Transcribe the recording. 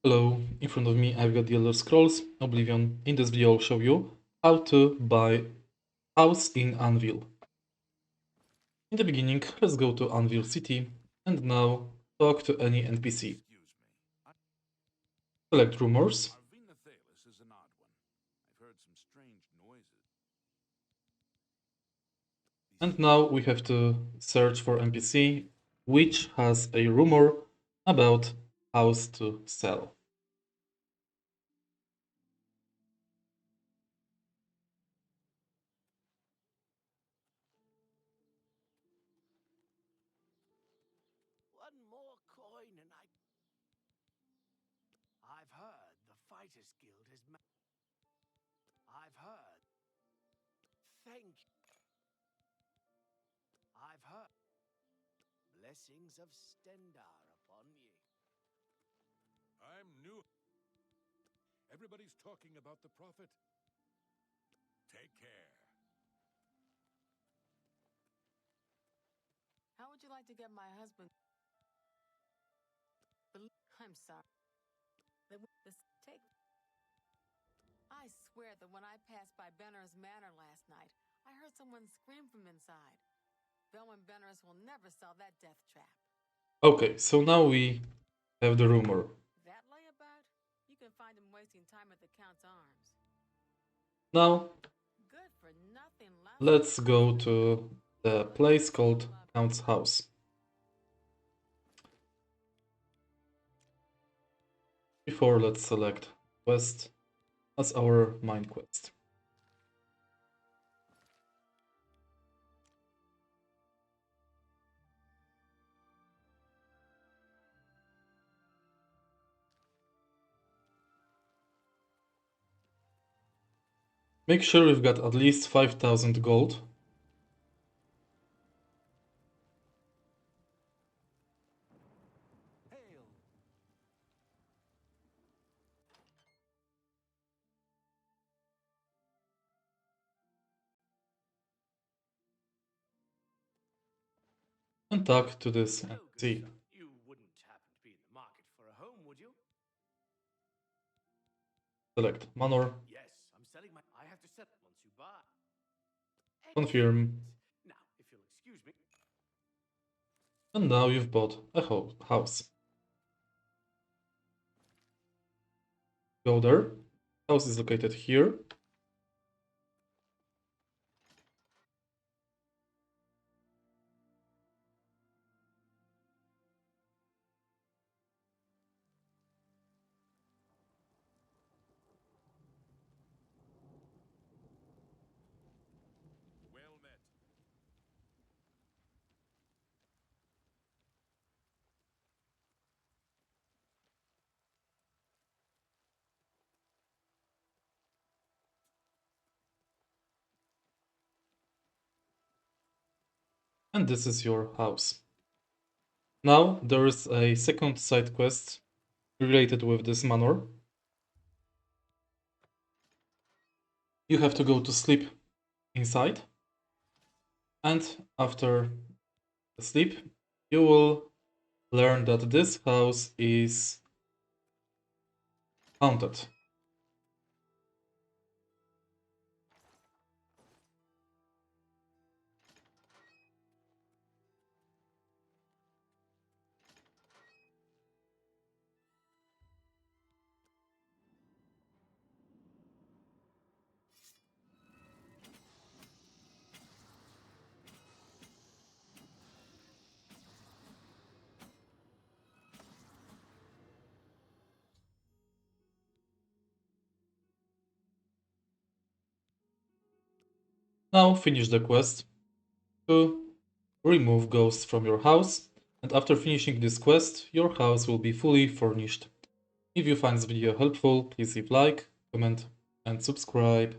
Hello, in front of me I've got the Elder Scrolls Oblivion. In this video I'll show you how to buy house in Anvil. In the beginning, let's go to Anvil City and now talk to any NPC. Select rumors. And now we have to search for NPC which has a rumor about house to sell. One more coin and I've heard the Fighters Guild has I've heard. Thank you. I've heard. Blessings of Stendar upon ye. I'm new. Everybody's talking about the prophet. Take care. How would you like to get my husband? I'm sorry. I swear that when I passed by Benner's manor last night, I heard someone scream from inside. Bell and Benner's will never sell that death trap. Okay, so now we have the rumor. That layabout? You can find him wasting time at the Count's Arms. Now, good for nothing. Let's go to the place called Count's House. Before, let's select quest as our main quest. Make sure you've got at least 5,000 gold. And talk to this NPC. You wouldn't happen to be in the market for a home, would you? Select manor. Yes, I'm selling my. I have to sell once you buy. Confirm. Now, if you'll excuse me. And now you've bought a house. Go there. House is located here. Well met. And this is your house. Now there is a second side quest related with this manor. You have to go to sleep inside, and after the sleep you will learn that this house is haunted. Now finish the quest to remove ghosts from your house, and after finishing this quest, your house will be fully furnished. If you find this video helpful, please leave like, comment and subscribe.